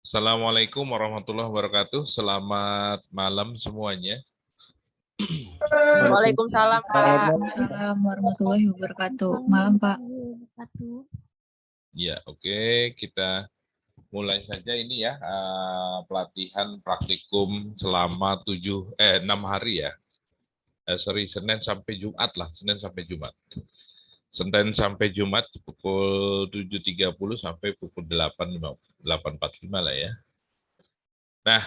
Assalamualaikum warahmatullahi wabarakatuh. Selamat malam semuanya. Waalaikumsalam, Pak. Waalaikumsalam warahmatullahi wabarakatuh. Malam, Pak. Ya, oke. Kita mulai saja ini ya, pelatihan praktikum selama 6 hari ya. Senin sampai Jumat lah, Senin sampai Jumat. Senin sampai Jumat pukul 7.30 sampai pukul 8.45 lah ya. Nah,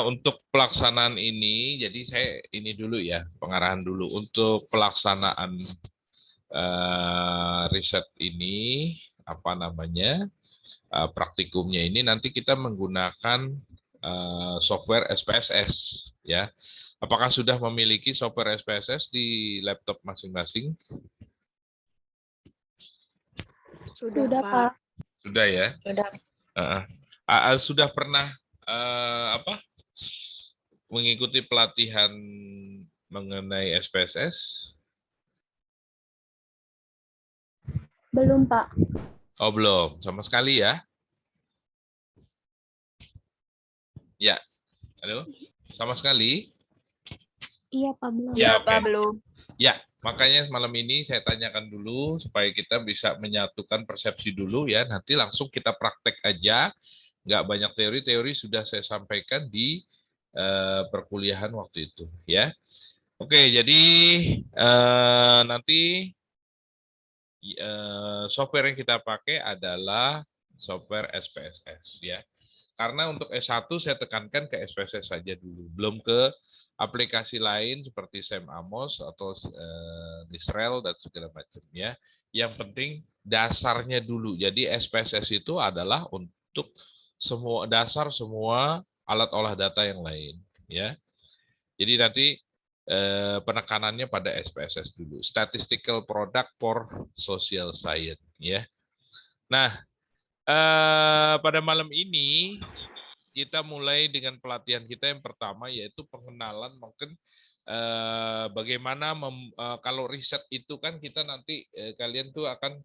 untuk pelaksanaan ini, jadi saya ini dulu ya, pengarahan dulu. Untuk pelaksanaan riset ini, apa namanya, praktikumnya ini nanti kita menggunakan software SPSS ya. Apakah sudah memiliki software SPSS di laptop masing-masing? Sudah, Pak. Sudah ya. Sudah. Sudah pernah mengikuti pelatihan mengenai SPSS? Belum, Pak. Oh, belum. Sama sekali ya? Ya. Halo? Sama sekali? Iya, Pak, belum. Ya, Pak, belum. Ya, makanya malam ini saya tanyakan dulu supaya kita bisa menyatukan persepsi dulu ya. Nanti langsung kita praktek aja. Nggak banyak teori sudah saya sampaikan di perkuliahan waktu itu ya. Oke, jadi nanti software yang kita pakai adalah software SPSS ya. Karena untuk S1 saya tekankan ke SPSS saja dulu, belum ke aplikasi lain seperti Sam Amos atau Nisrel dan segala macam ya. Yang penting dasarnya dulu. Jadi SPSS itu adalah untuk semua dasar semua alat olah data yang lain ya. Jadi nanti penekanannya pada SPSS dulu, Statistical Product for Social Science ya. Nah, pada malam ini kita mulai dengan pelatihan kita yang pertama yaitu pengenalan mungkin bagaimana kalau riset itu kan kita nanti kalian tuh akan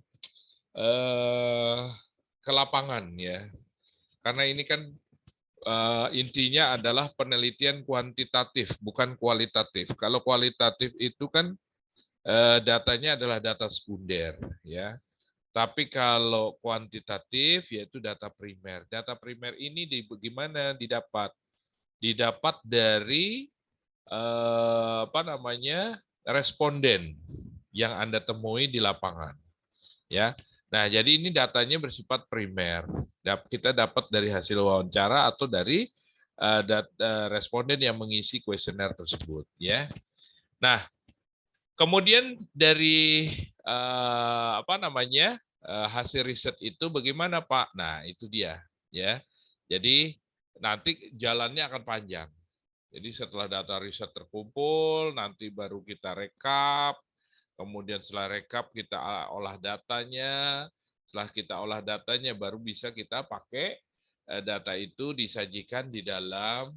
ke lapangan ya. Karena ini kan intinya adalah penelitian kuantitatif bukan kualitatif. Kalau kualitatif itu kan datanya adalah data sekunder ya. Tapi kalau kuantitatif yaitu data primer. Data primer ini bagaimana didapat? Didapat dari responden yang Anda temui di lapangan. Ya. Nah, jadi ini datanya bersifat primer. Kita dapat dari hasil wawancara atau dari responden yang mengisi kuesioner tersebut, ya. Nah, kemudian dari hasil riset itu bagaimana, Pak? Nah, itu dia, ya. Jadi nanti jalannya akan panjang. Jadi setelah data riset terkumpul, nanti baru kita rekap. Kemudian setelah rekap kita olah datanya. Setelah kita olah datanya baru bisa kita pakai data itu disajikan di dalam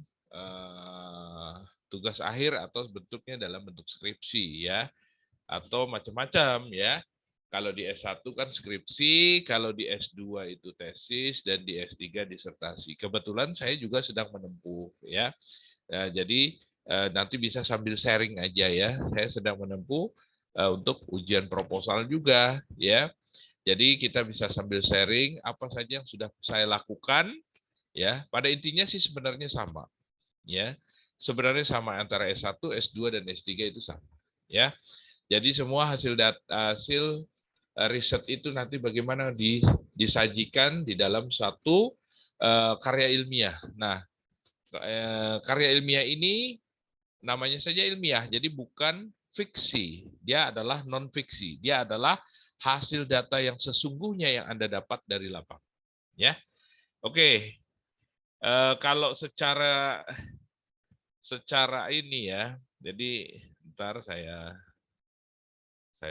tugas akhir atau bentuknya dalam bentuk skripsi ya. Atau macam-macam ya. Kalau di S1 kan skripsi, kalau di S2 itu tesis dan di S3 disertasi. Kebetulan saya juga sedang menempuh ya. Jadi nanti bisa sambil sharing aja ya. Saya sedang menempuh untuk ujian proposal juga ya. Jadi kita bisa sambil sharing apa saja yang sudah saya lakukan ya. Pada intinya sih sebenarnya sama ya. Sebenarnya sama antara S1, S2 dan S3 itu sama ya. Jadi semua hasil riset itu nanti bagaimana disajikan di dalam satu karya ilmiah. Nah, karya ilmiah ini namanya saja ilmiah, jadi bukan fiksi. Dia adalah non fiksi. Dia adalah hasil data yang sesungguhnya yang Anda dapat dari lapangan. Ya, oke. Kalau secara ini ya, jadi ntar saya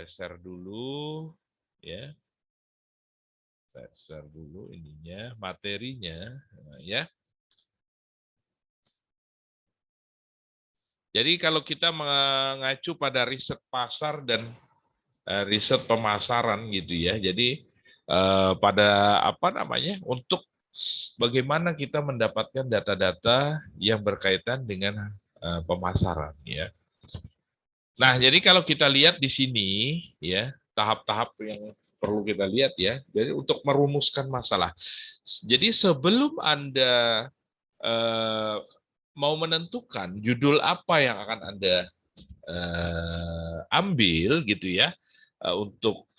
share dulu, ya. Saya share dulu ininya, materinya, ya. Jadi kalau kita mengacu pada riset pasar dan riset pemasaran gitu ya. Jadi pada untuk bagaimana kita mendapatkan data-data yang berkaitan dengan pemasaran, ya. Nah, jadi kalau kita lihat di sini, ya, tahap-tahap yang perlu kita lihat, ya. Jadi untuk merumuskan masalah. Jadi sebelum Anda mau menentukan judul apa yang akan Anda ambil, gitu ya, untuk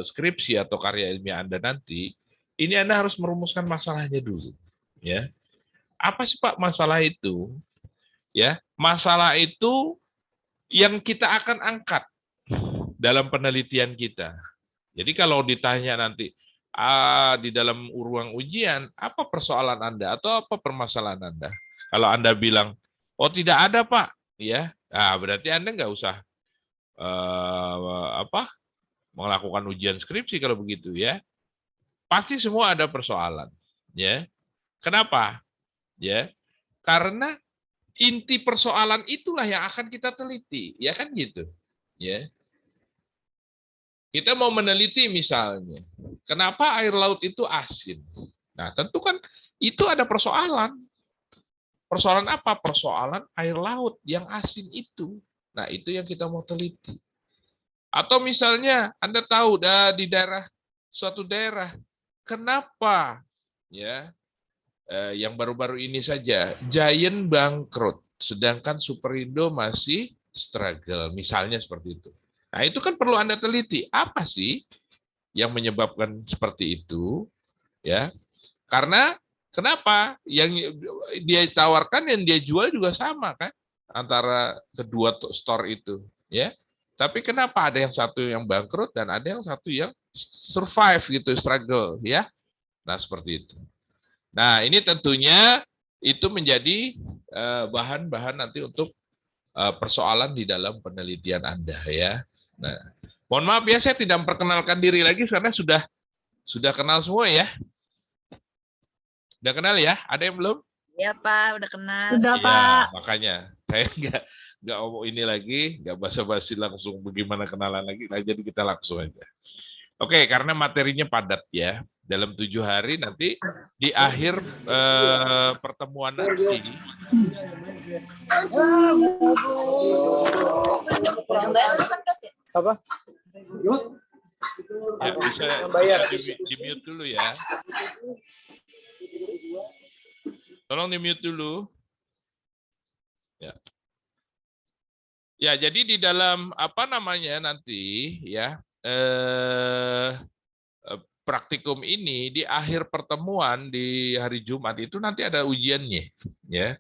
skripsi atau karya ilmiah Anda nanti, ini Anda harus merumuskan masalahnya dulu, ya. Apa sih Pak masalah itu? Ya, masalah itu yang kita akan angkat dalam penelitian kita. Jadi kalau ditanya nanti di dalam ruang ujian, apa persoalan Anda atau apa permasalahan Anda? Kalau Anda bilang, oh tidak ada Pak, ya, nah, berarti Anda nggak usah melakukan ujian skripsi kalau begitu, ya. Pasti semua ada persoalan, ya. Kenapa? Ya, karena inti persoalan itulah yang akan kita teliti, ya kan gitu, ya. Kita mau meneliti misalnya, kenapa air laut itu asin? Nah, tentu kan itu ada persoalan. Persoalan apa? Persoalan air laut yang asin itu. Nah, itu yang kita mau teliti. Atau misalnya Anda tahu di suatu daerah, kenapa, ya, yang baru-baru ini saja Giant bangkrut, sedangkan Superindo masih struggle, misalnya seperti itu. Nah, itu kan perlu Anda teliti. Apa sih yang menyebabkan seperti itu? Ya, karena kenapa yang dia tawarkan yang dia jual juga sama kan antara kedua store itu, ya. Tapi kenapa ada yang satu yang bangkrut dan ada yang satu yang survive gitu, struggle, ya. Nah, seperti itu. Nah, ini tentunya itu menjadi bahan-bahan nanti untuk persoalan di dalam penelitian Anda, ya. Nah, mohon maaf ya, saya tidak memperkenalkan diri lagi karena sudah kenal semua ya. Udah kenal ya? Ada yang belum? Iya Pak, udah kenal. Sudah, Ya, Pak. makanya saya nggak ngomong ini lagi, nggak basa-basi langsung bagaimana kenalan lagi. Nah, jadi kita langsung aja. Oke, karena materinya padat ya. Dalam 7 hari nanti di akhir pertemuan nanti. Apa? Ya, bisa di-mute dulu ya. Tolong di-mute dulu. Ya. Ya, jadi di dalam apa namanya nanti ya praktikum ini di akhir pertemuan di hari Jumat itu nanti ada ujiannya, ya.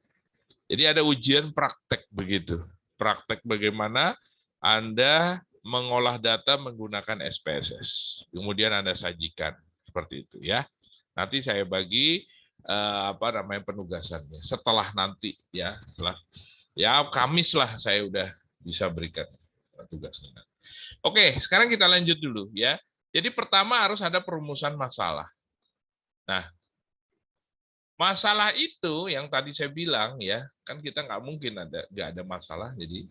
Jadi ada ujian praktek begitu. Praktek bagaimana Anda mengolah data menggunakan SPSS. Kemudian Anda sajikan seperti itu, ya. Nanti saya bagi penugasannya. Setelah nanti ya, setelah ya Kamis lah saya udah bisa berikan tugasnya. Oke, sekarang kita lanjut dulu ya. Jadi pertama harus ada perumusan masalah. Nah, masalah itu yang tadi saya bilang ya, kan kita nggak mungkin nggak ada masalah. Jadi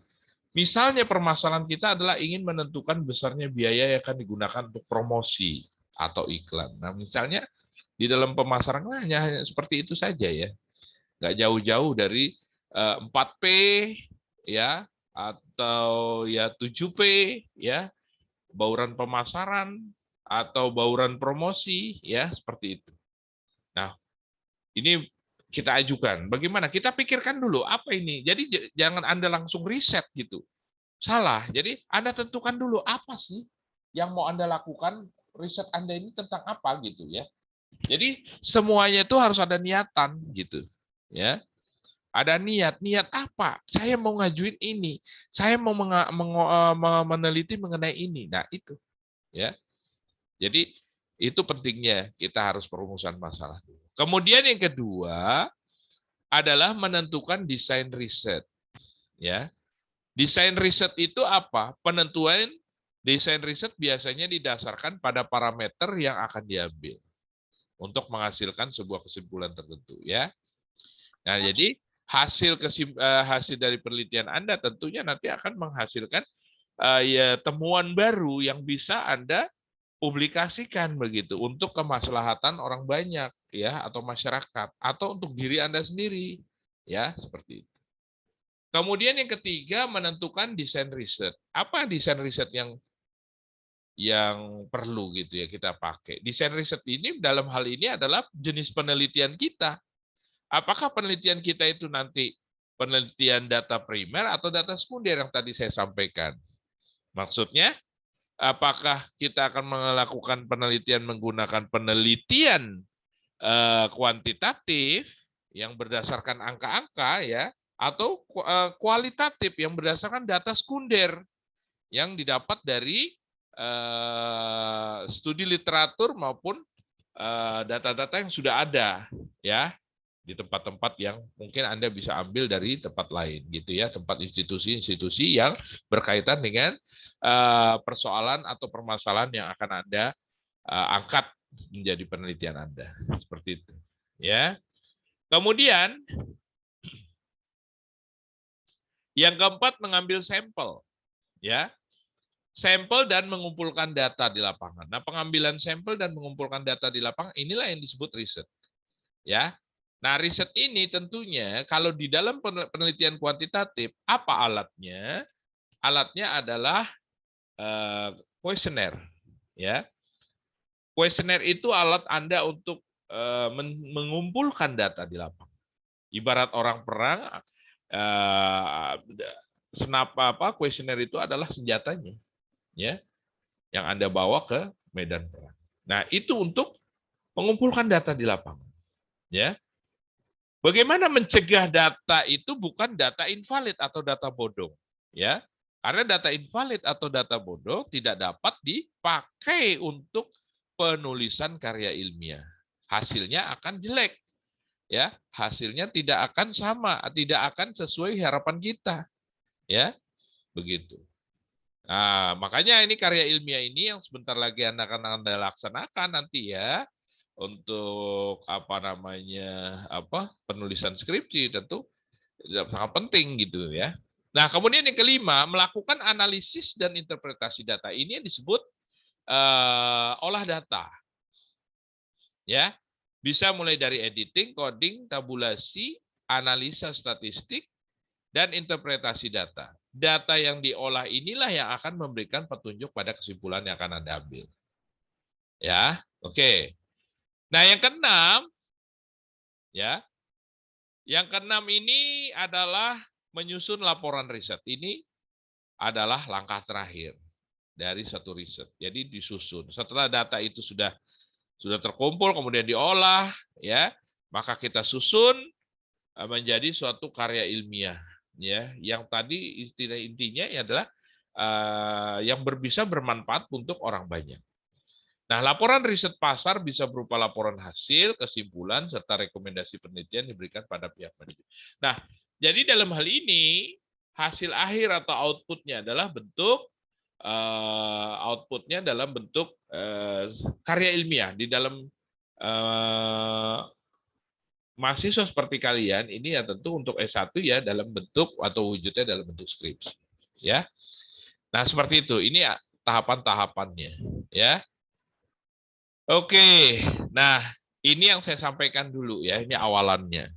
misalnya permasalahan kita adalah ingin menentukan besarnya biaya yang akan digunakan untuk promosi atau iklan. Nah, misalnya di dalam pemasaran hanya seperti itu saja ya, nggak jauh-jauh dari 4P ya, atau ya 7P ya, bauran pemasaran atau bauran promosi ya, seperti itu. Nah, ini kita ajukan. Bagaimana? Kita pikirkan dulu apa ini. Jadi jangan Anda langsung riset gitu. Salah. Jadi Anda tentukan dulu apa sih yang mau Anda lakukan, riset Anda ini tentang apa gitu ya. Jadi semuanya itu harus ada niatan gitu. Ya. Ada niat apa? Saya mau ngajuin ini, saya mau meneliti mengenai ini. Nah itu, ya. Jadi itu pentingnya kita harus perumusan masalah. Kemudian yang kedua adalah menentukan desain riset. Ya, desain riset itu apa? Penentuan desain riset biasanya didasarkan pada parameter yang akan diambil untuk menghasilkan sebuah kesimpulan tertentu. Ya. Nah jadi hasil dari penelitian Anda tentunya nanti akan menghasilkan ya temuan baru yang bisa Anda publikasikan begitu untuk kemaslahatan orang banyak ya atau masyarakat atau untuk diri Anda sendiri ya seperti itu. Kemudian yang ketiga menentukan desain riset. Apa desain riset yang perlu gitu ya kita pakai. Desain riset ini dalam hal ini adalah jenis penelitian kita. Apakah penelitian kita itu nanti penelitian data primer atau data sekunder yang tadi saya sampaikan. Maksudnya apakah kita akan melakukan penelitian menggunakan penelitian kuantitatif yang berdasarkan angka-angka ya atau kualitatif yang berdasarkan data sekunder yang didapat dari studi literatur maupun data-data yang sudah ada ya di tempat-tempat yang mungkin Anda bisa ambil dari tempat lain gitu ya, tempat institusi-institusi yang berkaitan dengan persoalan atau permasalahan yang akan Anda angkat menjadi penelitian Anda. Seperti itu. Ya. Kemudian yang keempat mengambil sampel. Ya. Sampel dan mengumpulkan data di lapangan. Nah, pengambilan sampel dan mengumpulkan data di lapangan inilah yang disebut riset. Ya. Nah, riset ini tentunya kalau di dalam penelitian kuantitatif, apa alatnya? Alatnya adalah kuesioner. Ya. Kuesioner itu alat Anda untuk mengumpulkan data di lapangan. Ibarat orang perang, kuesioner itu adalah senjatanya, ya, yang Anda bawa ke medan perang. Nah, itu untuk mengumpulkan data di lapangan, ya. Bagaimana mencegah data itu bukan data invalid atau data bodong, ya? Karena data invalid atau data bodong tidak dapat dipakai untuk penulisan karya ilmiah. Hasilnya akan jelek, ya. Hasilnya tidak akan sama, tidak akan sesuai harapan kita, ya. Begitu. Nah, makanya ini karya ilmiah ini yang sebentar lagi akan Anda laksanakan nanti ya. Untuk penulisan skripsi tentu sangat penting gitu ya. Nah, kemudian yang kelima, melakukan analisis dan interpretasi data. Ini yang disebut olah data. Ya. Bisa mulai dari editing, coding, tabulasi, analisa statistik, dan interpretasi data. Data yang diolah inilah yang akan memberikan petunjuk pada kesimpulan yang akan Anda ambil. Ya, oke. Nah, yang keenam, ya, yang keenam ini adalah menyusun laporan riset. Ini adalah langkah terakhir dari satu riset. Jadi disusun. Setelah data itu sudah terkumpul, kemudian diolah, ya, maka kita susun menjadi suatu karya ilmiah, ya, yang tadi intinya adalah yang bisa bermanfaat untuk orang banyak. Nah, laporan riset pasar bisa berupa laporan hasil, kesimpulan, serta rekomendasi penelitian diberikan pada pihak peneliti. Nah, jadi dalam hal ini, hasil akhir atau outputnya adalah bentuk dalam bentuk karya ilmiah. Di dalam mahasiswa seperti kalian, ini ya tentu untuk S1 ya dalam bentuk atau wujudnya dalam bentuk skripsi. Ya. Nah, seperti itu. Ini ya, tahapan-tahapannya. Ya. Oke, nah ini yang saya sampaikan dulu ya, ini awalannya.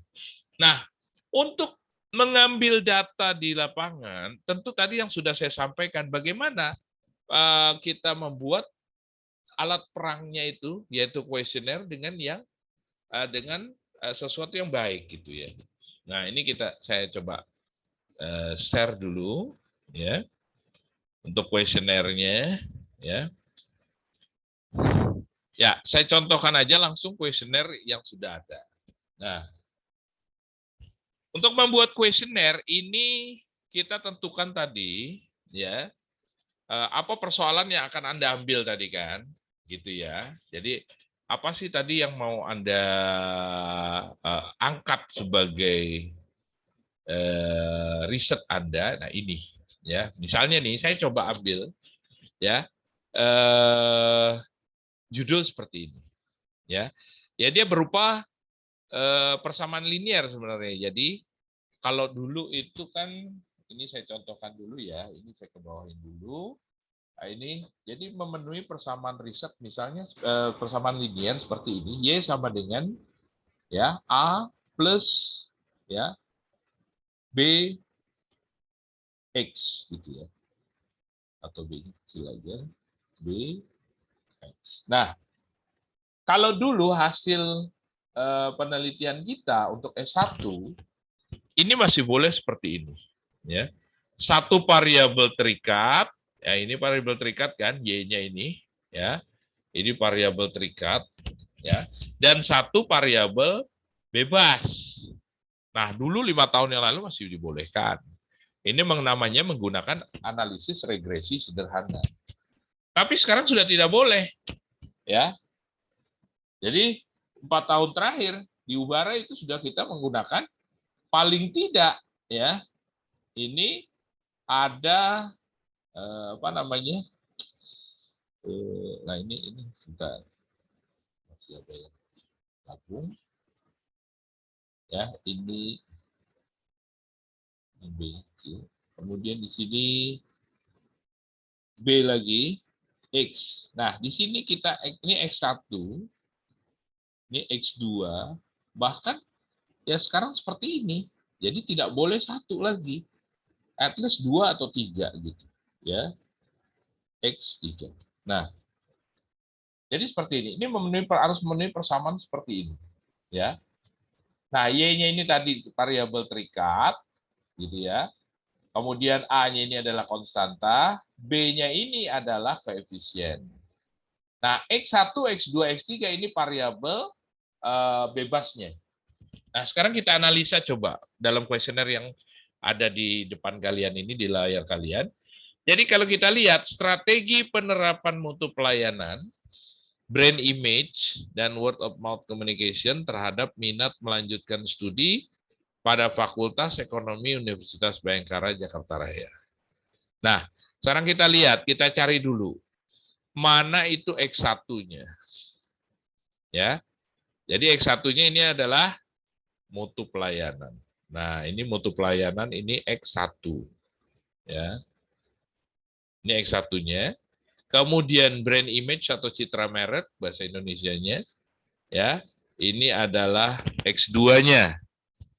Nah, untuk mengambil data di lapangan, tentu tadi yang sudah saya sampaikan, bagaimana kita membuat alat perangnya itu, yaitu kuesioner dengan sesuatu yang baik gitu ya. Nah, ini saya coba share dulu ya untuk kuesionernya ya. Ya, saya contohkan aja langsung kuesioner yang sudah ada. Nah, untuk membuat kuesioner ini kita tentukan tadi, ya, apa persoalan yang akan Anda ambil tadi kan, gitu ya. Jadi apa sih tadi yang mau Anda angkat sebagai riset Anda? Nah ini, ya. Misalnya nih, saya coba ambil, ya. Judul seperti ini, ya dia berupa persamaan linear sebenarnya. Jadi kalau dulu itu kan, ini saya contohkan dulu ya, ini saya kebawahin dulu. Nah, ini jadi memenuhi persamaan riset, misalnya persamaan linier seperti ini, Y sama dengan ya A plus ya B X gitu ya. Atau B kecil aja, B X. Nah, kalau dulu hasil penelitian kita untuk S1 ini masih boleh seperti ini ya. Satu variabel terikat, ya ini variabel terikat kan, Y-nya ini ya. Ini variabel terikat ya. Dan satu variabel bebas. Nah, dulu 5 tahun yang lalu masih dibolehkan. Ini namanya menggunakan analisis regresi sederhana. Tapi sekarang sudah tidak boleh. Ya. Jadi 4 tahun terakhir di Ubara itu sudah kita menggunakan paling tidak ya. Ini ada apa namanya? Nah ini sudah masih ada yang gabung. Ya, ini B. Kemudian di sini B lagi X. Nah, di sini kita ini X1, ini X2, bahkan ya sekarang seperti ini. Jadi tidak boleh satu lagi. At least 2 atau 3 gitu. Ya. X3. Nah, jadi seperti ini. Ini harus memenuhi persamaan seperti ini. Ya. Nah, Y-nya ini tadi variabel terikat gitu ya. Kemudian A-nya ini adalah konstanta, B-nya ini adalah koefisien. Nah, X1, X2, X3 ini variabel bebasnya. Nah, sekarang kita analisa coba dalam kuesioner yang ada di depan kalian ini, di layar kalian. Jadi kalau kita lihat strategi penerapan mutu pelayanan, brand image, dan word of mouth communication terhadap minat melanjutkan studi pada Fakultas Ekonomi Universitas Bhayangkara Jakarta Raya. Nah, sekarang kita lihat, kita cari dulu mana itu X1-nya. Ya. Jadi X1-nya ini adalah mutu pelayanan. Nah, ini mutu pelayanan, ini X1. Ya. Ini X1-nya. Kemudian brand image atau citra merek bahasa Indonesianya. Ya. Ini adalah X2-nya.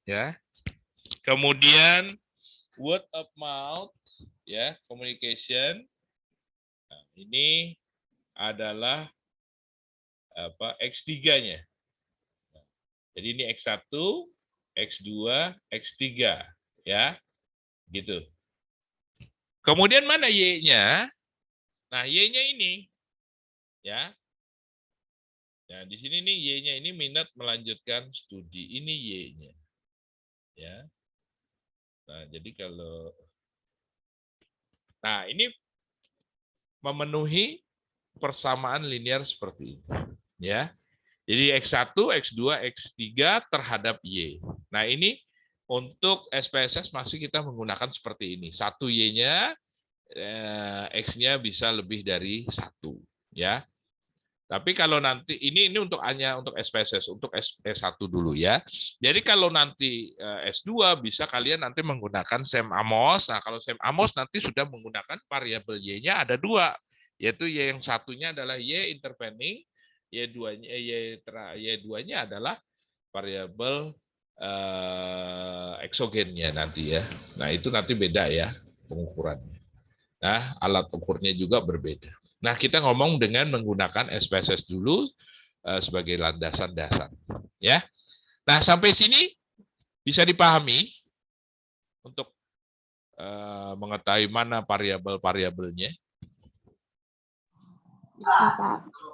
Ya. Kemudian word of mouth ya, communication. Nah, ini adalah apa X3-nya. Jadi ini X1, X2, X3 ya. Gitu. Kemudian mana Y-nya? Nah, Y-nya ini ya. Nah, di sini nih Y-nya ini minat melanjutkan studi. Ini Y-nya. Ya. Nah, jadi kalau ini memenuhi persamaan linear seperti ini. Ya. Jadi X1, X2, X3 terhadap Y. Nah, ini untuk SPSS masih kita menggunakan seperti ini. Satu Y-nya, X-nya bisa lebih dari 1. Ya. Tapi kalau nanti, ini untuk hanya untuk SPSS, untuk S1 dulu ya. Jadi kalau nanti S2 bisa kalian nanti menggunakan SEM Amos. Nah, kalau SEM Amos nanti sudah menggunakan variabel Y-nya ada 2. Yaitu Y yang satunya adalah Y intervening, Y2-nya adalah variabel eksogennya nanti ya. Nah, itu nanti beda ya pengukurannya. Nah, alat ukurnya juga berbeda. Nah, kita ngomong dengan menggunakan SPSS dulu sebagai landasan dasar. Ya. Nah, sampai sini bisa dipahami untuk mengetahui mana variabel-variabelnya.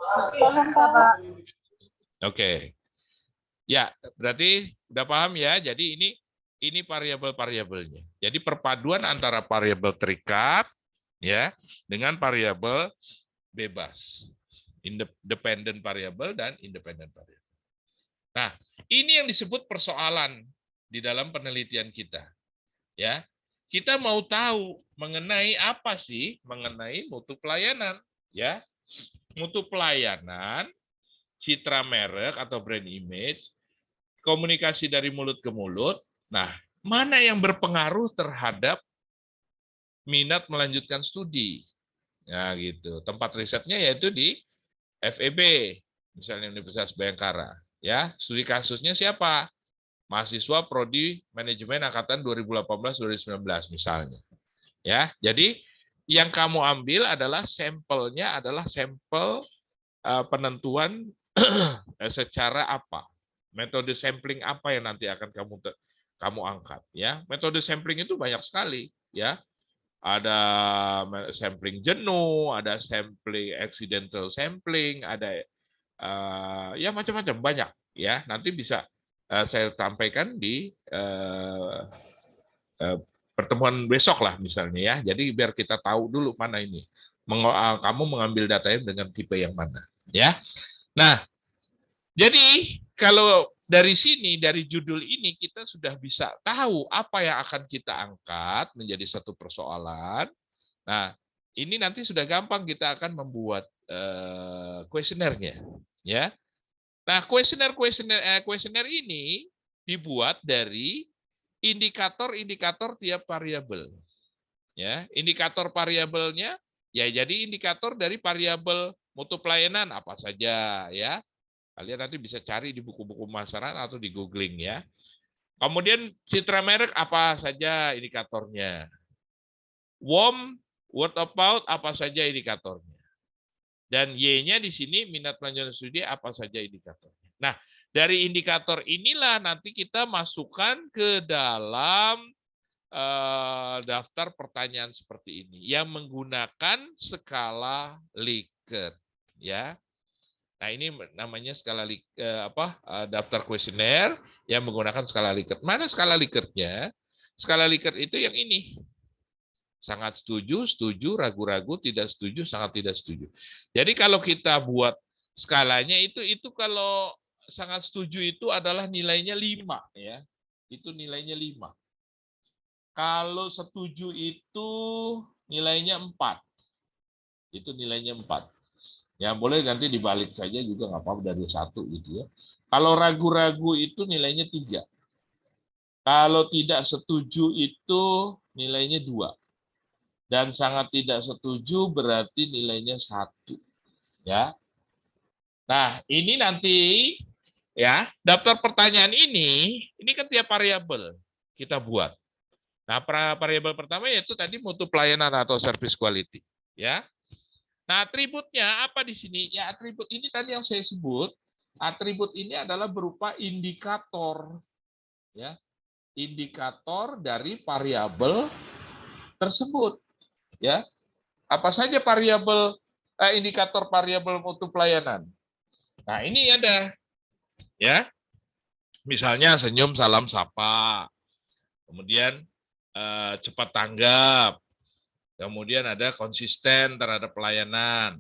Paham, Pak. Oke. Ya, berarti udah paham ya. Jadi ini variabel-variabelnya. Jadi perpaduan antara variabel terikat ya dengan variabel bebas. Independent variabel dan independent variabel. Nah, ini yang disebut persoalan di dalam penelitian kita. Ya. Kita mau tahu mengenai apa sih? Mengenai mutu pelayanan, ya. Mutu pelayanan, citra merek atau brand image, komunikasi dari mulut ke mulut. Nah, mana yang berpengaruh terhadap minat melanjutkan studi? Nah, gitu. Tempat risetnya yaitu di FEB, misalnya Universitas Bhayangkara. Ya, studi kasusnya siapa? Mahasiswa Prodi Manajemen angkatan 2018-2019 misalnya. Ya, jadi yang kamu ambil adalah sampelnya adalah sampel penentuan secara apa? Metode sampling apa yang nanti akan kamu angkat ya. Metode sampling itu banyak sekali ya. Ada sampling jenuh, ada sampling accidental sampling, ada ya macam-macam banyak ya. Nanti bisa saya sampaikan di pertemuan besok lah misalnya ya. Jadi biar kita tahu dulu mana ini. Kamu mengambil datanya dengan tipe yang mana ya. Nah, jadi kalau dari sini, dari judul ini kita sudah bisa tahu apa yang akan kita angkat menjadi satu persoalan. Nah, ini nanti sudah gampang kita akan membuat kuesionernya, ya. Nah, kuesioner ini dibuat dari indikator-indikator tiap variabel. Ya, indikator variabelnya ya jadi indikator dari variabel mutu pelayanan apa saja ya. Kalian nanti bisa cari di buku-buku pemasaran atau di googling ya. Kemudian citra merek apa saja indikatornya. WOM, word of mouth apa saja indikatornya. Dan Y-nya di sini minat lanjutan studi apa saja indikatornya. Nah, dari indikator inilah nanti kita masukkan ke dalam daftar pertanyaan seperti ini yang menggunakan skala Likert ya. Nah, ini namanya skala daftar kuesioner yang menggunakan skala Likert. Mana skala Likertnya? Skala Likert itu yang ini. Sangat setuju, setuju, ragu-ragu, tidak setuju, sangat tidak setuju. Jadi kalau kita buat skalanya itu kalau sangat setuju itu adalah nilainya 5 ya. Itu nilainya 5. Kalau setuju itu nilainya 4. Itu nilainya 4. Ya boleh nanti dibalik saja juga nggak apa-apa dari 1 gitu ya. Kalau ragu-ragu itu nilainya 3. Kalau tidak setuju itu nilainya 2. Dan sangat tidak setuju berarti nilainya 1. Ya. Nah, ini nanti ya, daftar pertanyaan ini kan tiap variabel kita buat. Nah, variabel pertama yaitu tadi mutu pelayanan atau service quality, ya. Nah, atributnya apa di sini? Ya, atribut ini tadi yang saya sebut, atribut ini adalah berupa indikator. Ya. Indikator dari variabel tersebut. Ya. Apa saja variabel indikator variabel mutu pelayanan? Nah, ini ada. Ya. Misalnya senyum, salam, sapa. Kemudian cepat tanggap. Kemudian ada konsisten terhadap pelayanan,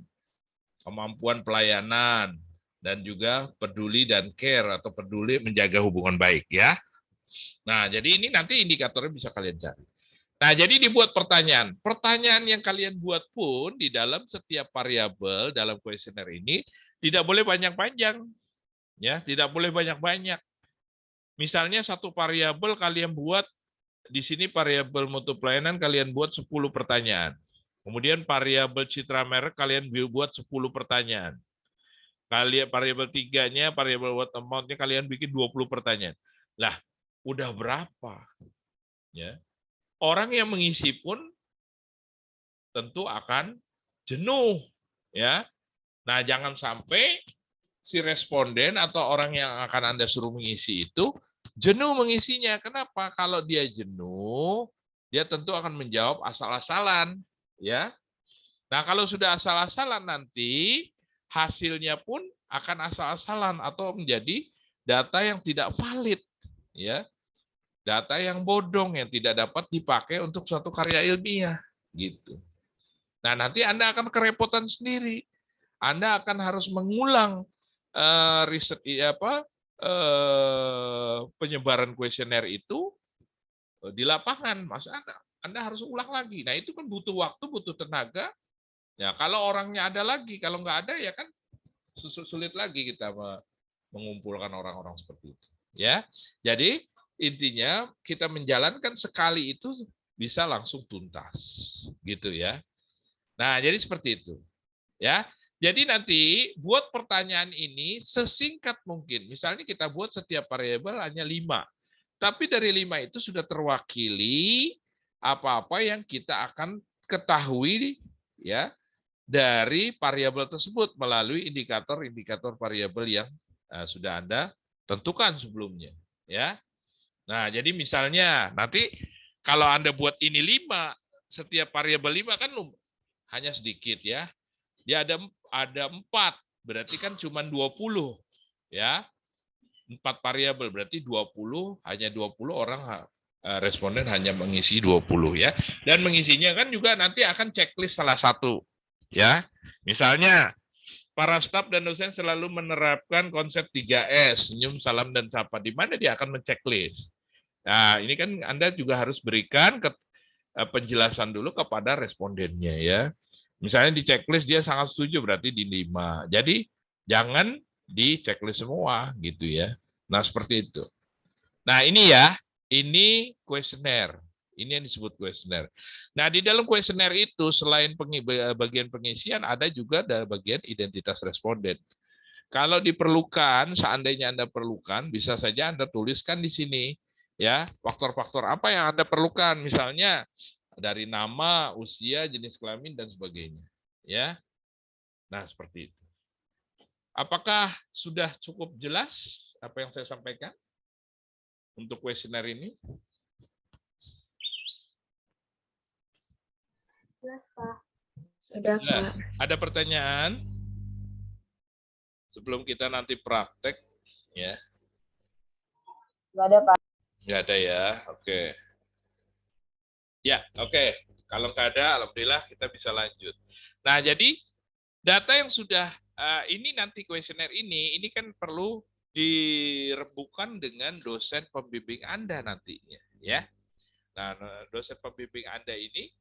kemampuan pelayanan, dan juga peduli dan care atau peduli menjaga hubungan baik ya. Nah, jadi ini nanti indikatornya bisa kalian cari. Nah, jadi dibuat pertanyaan. Pertanyaan yang kalian buat pun di dalam setiap variabel dalam kuesioner ini tidak boleh panjang-panjang. Ya, tidak boleh banyak-banyak. Misalnya satu variabel kalian buat di sini variabel mutu pelayanan kalian buat 10 pertanyaan. Kemudian variabel citra merek kalian buat 10 pertanyaan. Kalian variabel 3-nya, variabel word amount-nya kalian bikin 20 pertanyaan. Lah, udah berapa? Ya. Orang yang mengisi pun tentu akan jenuh, ya. Nah, jangan sampai si responden atau orang yang akan Anda suruh mengisi itu jenuh mengisinya. Kenapa? Kalau dia jenuh, dia tentu akan menjawab asal-asalan, ya. Nah, kalau sudah asal-asalan nanti hasilnya pun akan asal-asalan atau menjadi data yang tidak valid, ya. Data yang bodong yang tidak dapat dipakai untuk suatu karya ilmiah, gitu. Nah, nanti Anda akan kerepotan sendiri. Anda akan harus mengulang riset penyebaran kuesioner itu di lapangan, Mas. Anda harus ulang lagi. Nah, itu kan butuh waktu, butuh tenaga. Ya, kalau orangnya ada lagi, kalau nggak ada ya kan sulit lagi kita mengumpulkan orang-orang seperti itu. Ya, jadi intinya kita menjalankan sekali itu bisa langsung tuntas, gitu ya. Nah, jadi seperti itu. Ya. Jadi nanti buat pertanyaan ini sesingkat mungkin. Misalnya kita buat setiap variabel hanya 5. Tapi dari 5 itu sudah terwakili apa-apa yang kita akan ketahui ya dari variabel tersebut melalui indikator-indikator variabel yang sudah Anda tentukan sebelumnya. Ya. Nah, jadi misalnya nanti kalau Anda buat ini 5, setiap variabel 5 kan hanya sedikit ya. Dia ada 4, berarti kan cuma 20 ya. 4 variabel berarti 20, hanya 20 orang responden hanya mengisi 20 ya. Dan mengisinya kan juga nanti akan checklist salah satu ya. Misalnya para staf dan dosen selalu menerapkan konsep 3S, senyum, salam, dan sapa. Di mana dia akan menceklis. Nah, ini kan Anda juga harus berikan penjelasan dulu kepada respondennya ya. Misalnya di checklist dia sangat setuju berarti di 5. Jadi jangan di checklist semua gitu ya. Nah, seperti itu. Nah, ini ya, ini kuesioner. Ini yang disebut kuesioner. Nah, di dalam kuesioner itu selain bagian pengisian ada juga bagian identitas responden. Kalau diperlukan, seandainya Anda perlukan, bisa saja Anda tuliskan di sini ya, faktor-faktor apa yang Anda perlukan, misalnya dari nama, usia, jenis kelamin dan sebagainya. Ya. Nah, seperti itu. Apakah sudah cukup jelas apa yang saya sampaikan untuk kuesioner ini? Jelas, Pak. Sudah, Jelas. Pak. Ada pertanyaan? Sebelum kita nanti praktek, ya. Nggak ada, Pak. Nggak ada ya, oke. Ya, oke. Kalau nggak ada, alhamdulillah kita bisa lanjut. Nah, jadi data yang sudah ini nanti kuesioner ini kan perlu dirembukan dengan dosen pembimbing Anda nantinya, ya. Nah, dosen pembimbing Anda ini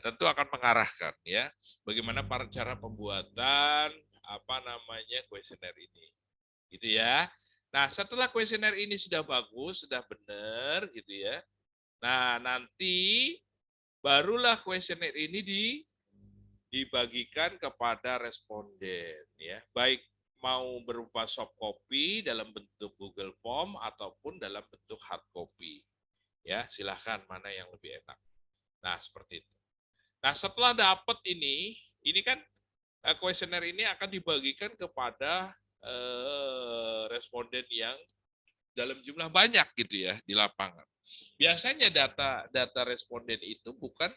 tentu akan mengarahkan, ya, bagaimana cara pembuatan kuesioner ini, gitu ya. Nah, setelah kuesioner ini sudah bagus, sudah benar, gitu ya. Nah, nanti barulah kuesioner ini dibagikan kepada responden ya, baik mau berupa soft copy dalam bentuk Google Form ataupun dalam bentuk hard copy. Ya, silahkan mana yang lebih enak. Nah, seperti itu. Nah, setelah dapat ini kan kuesioner ini akan dibagikan kepada responden yang dalam jumlah banyak gitu ya di lapangan. Biasanya data responden itu bukan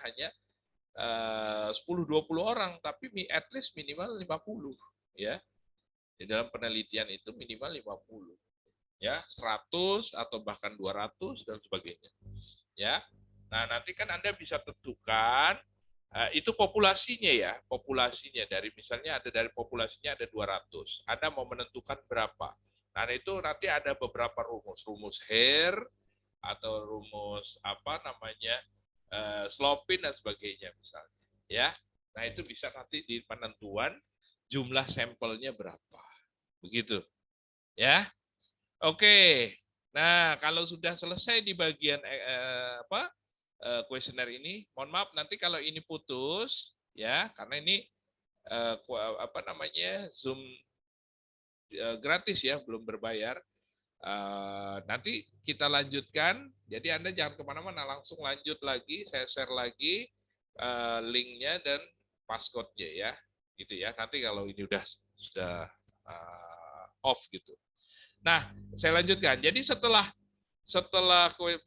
hanya 10-20 orang, tapi at least minimal 50 ya. Di dalam penelitian itu minimal 50 ya, 100 atau bahkan 200 dan sebagainya. Ya. Nah, nanti kan Anda bisa tentukan itu populasinya ya, populasinya dari misalnya dari populasinya ada 200. Anda mau menentukan berapa? Nah, itu nanti ada beberapa rumus Hare atau rumus Slopin dan sebagainya misalnya, ya. Nah, itu bisa nanti di penentuan jumlah sampelnya berapa. Begitu. Ya. Oke. Nah, kalau sudah selesai di bagian kuesioner ini, mohon maaf nanti kalau ini putus ya, karena ini Zoom gratis ya, belum berbayar. Nanti kita lanjutkan. Jadi Anda jangan kemana-mana, langsung lanjut lagi. Saya share lagi linknya dan passcode-nya ya, gitu ya. Nanti kalau ini sudah off gitu. Nah, saya lanjutkan. Jadi setelah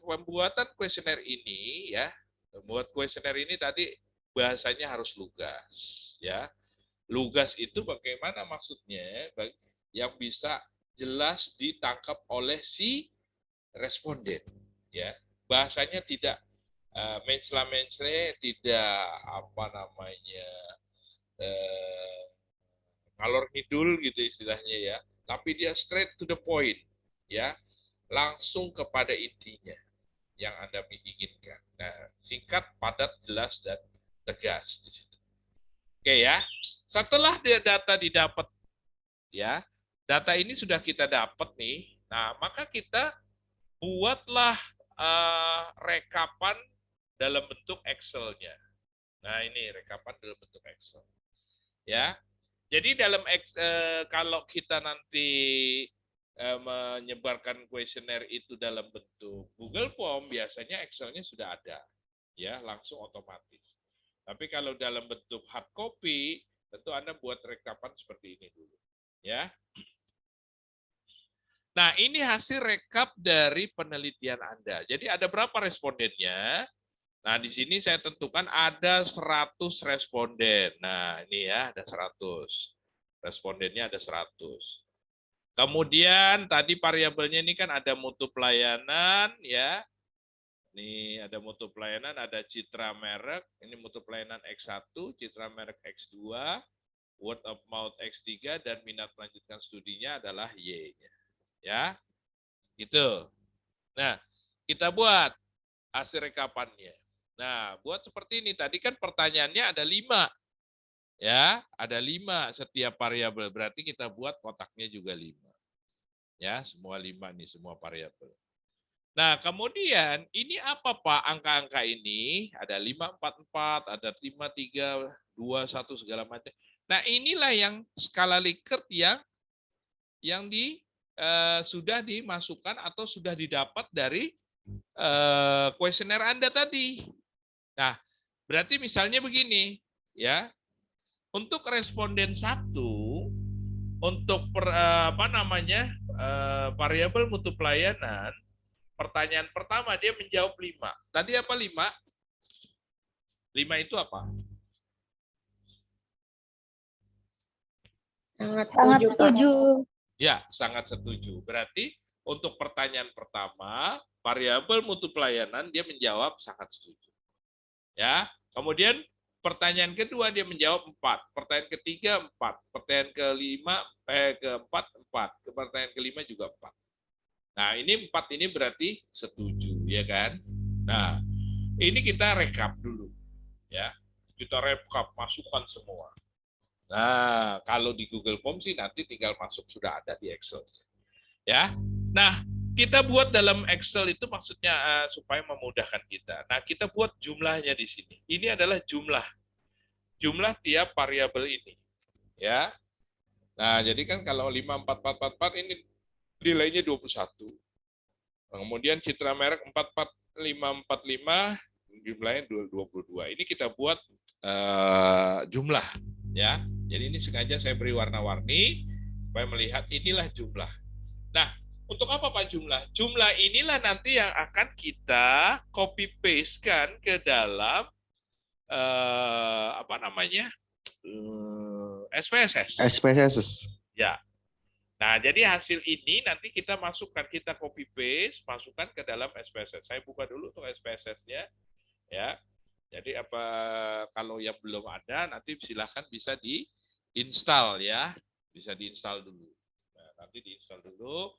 pembuatan kuesioner ini ya, membuat kuesioner ini tadi bahasanya harus lugas ya. Lugas itu bagaimana maksudnya? Yang bisa jelas ditangkap oleh si responden ya. Bahasanya tidak mencela-mencela, tidak ngalor ngidul gitu istilahnya ya. Tapi dia straight to the point ya. Langsung kepada intinya yang Anda inginkan. Nah, singkat, padat, jelas dan tegas di situ. Oke ya. Setelah data didapat ya, data ini sudah kita dapat nih. Nah, maka kita buatlah rekapan dalam bentuk Excel-nya. Nah, ini rekapan dalam bentuk Excel. Ya. Jadi dalam kalau kita nanti menyebarkan kuesioner itu dalam bentuk Google Form, biasanya Excel-nya sudah ada, ya langsung otomatis. Tapi kalau dalam bentuk hard copy, tentu Anda buat rekapan seperti ini dulu, ya. Nah, ini hasil rekap dari penelitian Anda. Jadi ada berapa respondennya? Nah, di sini saya tentukan ada 100 responden. Nah, ini ya, ada 100. Respondennya ada 100. Kemudian tadi variabelnya ini kan ada mutu pelayanan, ya. Ini ada mutu pelayanan, ada citra merek, ini mutu pelayanan X1, citra merek X2, word of mouth X3, dan minat melanjutkan studinya adalah Y-nya. Ya, gitu. Nah, kita buat hasil rekapannya. Nah, buat seperti ini. Tadi kan pertanyaannya ada 5. Ya, ada 5 setiap variabel. Berarti kita buat kotaknya juga 5. Ya, semua 5 nih, semua variabel. Nah, kemudian ini apa Pak angka-angka ini? Ada 544, ada 53, 21 segala macam. Nah, inilah yang skala Likert yang sudah dimasukkan atau sudah didapat dari kuesioner Anda tadi. Nah, berarti misalnya begini, ya. Untuk responden 1, untuk variabel mutu pelayanan, pertanyaan pertama dia menjawab 5. Tadi apa 5? 5 itu apa? Sangat setuju. Ya, sangat setuju. Berarti untuk pertanyaan pertama, variabel mutu pelayanan dia menjawab sangat setuju. Ya. Kemudian pertanyaan kedua dia menjawab 4. Pertanyaan ketiga 4. Pertanyaan keempat 4. Pertanyaan kelima juga 4. Nah, ini 4 ini berarti setuju, ya kan? Nah, ini kita rekap dulu. Ya. Kita rekap, masukkan semua. Nah, kalau di Google Form sih nanti tinggal masuk, sudah ada di Excel. Ya. Nah, kita buat dalam Excel itu maksudnya supaya memudahkan kita. Nah, kita buat jumlahnya di sini. Ini adalah jumlah tiap variabel ini. Ya. Nah, jadi kan kalau 54444 ini nilainya 21. Kemudian citra merek 44545 jumlahnya 22. Ini kita buat jumlah, ya. Jadi ini sengaja saya beri warna-warni supaya melihat inilah jumlah. Nah, untuk apa Pak jumlah? Jumlah inilah nanti yang akan kita copy paste kan ke dalam SPSS. SPSS. Ya. Nah, jadi hasil ini nanti kita masukkan, kita copy paste, masukkan ke dalam SPSS. Saya buka dulu untuk SPSS-nya, ya. Jadi kalau yang belum ada nanti silakan bisa diinstal, ya, bisa diinstal dulu. Nah, nanti diinstal dulu.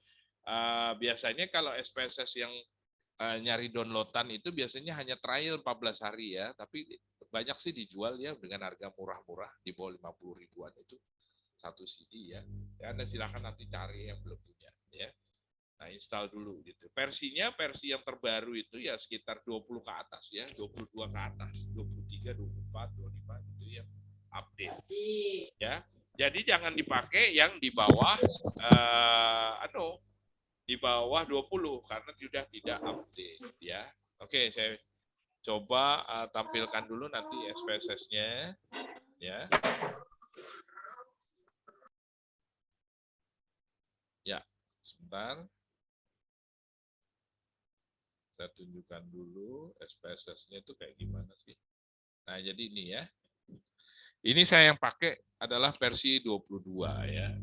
Biasanya kalau SPSS yang nyari downloadan itu biasanya hanya trial 14 hari ya, tapi banyak sih dijual ya dengan harga murah-murah di bawah 50 ribuan itu satu CD ya. Ya Anda silakan nanti cari yang belum punya ya. Nah, install dulu gitu. Versinya versi yang terbaru itu ya sekitar 20 ke atas ya, 22 ke atas, 23, 24, 25 gitu ya. Update. Ya. Jadi jangan dipakai yang di bawah di bawah 20 karena sudah tidak update ya. Oke, saya coba tampilkan dulu nanti SPSS-nya ya. Ya, sebentar. Saya tunjukkan dulu SPSS-nya itu kayak gimana sih. Nah, jadi ini ya. Ini saya yang pakai adalah versi 22 ya.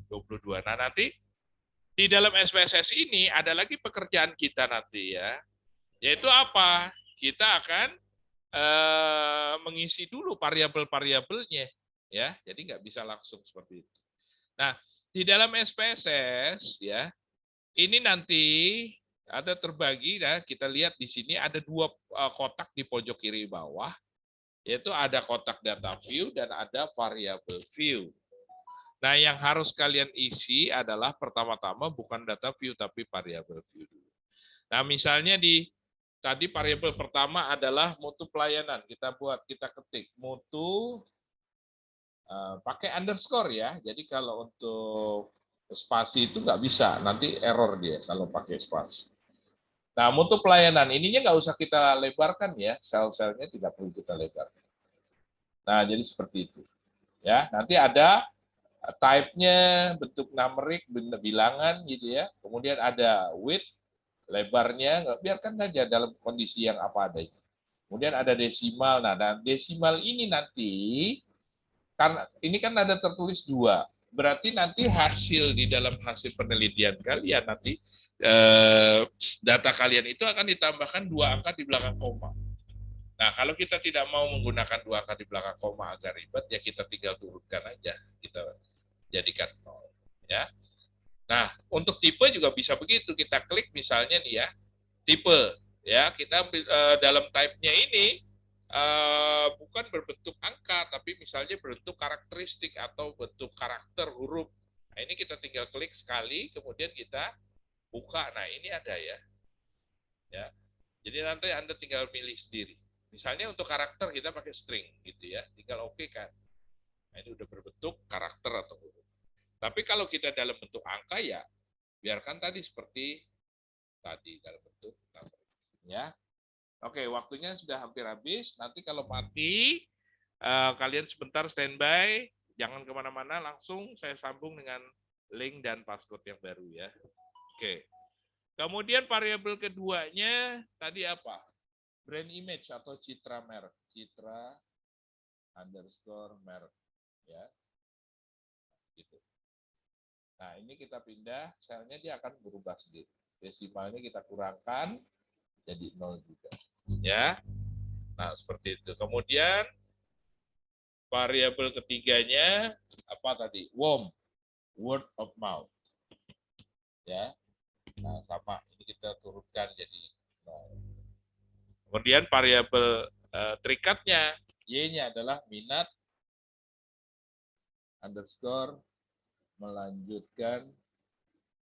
22. Nah, nanti di dalam SPSS ini ada lagi pekerjaan kita nanti ya. Yaitu apa? Kita akan mengisi dulu variabel-variabelnya ya. Jadi nggak bisa langsung seperti itu. Nah, di dalam SPSS ya, ini nanti ada terbagi ya, kita lihat di sini ada 2 kotak di pojok kiri bawah, yaitu ada kotak data view dan ada variable view. Nah, yang harus kalian isi adalah pertama-tama bukan data view tapi variable view dulu. Nah, misalnya di tadi variabel pertama adalah mutu pelayanan. Kita ketik mutu pakai underscore ya. Jadi kalau untuk spasi itu nggak bisa, nanti error dia kalau pakai spasi. Nah, mutu pelayanan ininya nggak usah kita lebarkan ya, sel-selnya tidak perlu kita lebarkan. Nah, jadi seperti itu. Ya, nanti ada type-nya, bentuk numerik, bilangan gitu ya. Kemudian ada width, lebarnya, biarkan saja dalam kondisi yang apa adanya. Kemudian ada desimal. Nah, dan desimal ini nanti, karena ini kan ada tertulis 2. Berarti nanti hasil di dalam hasil penelitian kalian nanti data kalian itu akan ditambahkan 2 angka di belakang koma. Nah, kalau kita tidak mau menggunakan 2 angka di belakang koma agak ribet, ya kita tinggal turunkan aja, kita jadikan 0. Ya. Nah, untuk tipe juga bisa begitu. Kita klik misalnya nih ya, tipe. Ya, kita dalam type-nya ini bukan berbentuk angka, tapi misalnya berbentuk karakteristik atau bentuk karakter huruf. Nah, ini kita tinggal klik sekali, kemudian kita buka. Nah, ini ada ya. Ya. Jadi nanti Anda tinggal milih sendiri. Misalnya untuk karakter kita pakai string gitu ya. Tinggal oke kan. Nah, ini udah berbentuk karakter atau huruf. Tapi kalau kita dalam bentuk angka ya biarkan tadi seperti tadi dalam bentuk number. Ya. Oke, waktunya sudah hampir habis. Nanti kalau mati, kalian sebentar standby. Jangan kemana-mana, langsung saya sambung dengan link dan passcode yang baru ya. Oke. Kemudian variabel keduanya tadi apa? Brand image atau citra merek. Citra underscore merek. Ya. Gitu. Nah, ini kita pindah, selnya dia akan berubah sendiri. Desimalnya kita kurangkan, jadi 0 juga. Ya. Nah, seperti itu. Kemudian variabel ketiganya apa tadi? WOM, word of mouth. Ya. Nah, sama ini kita turunkan jadi 0. Kemudian variabel terikatnya Y-nya adalah minat underscore melanjutkan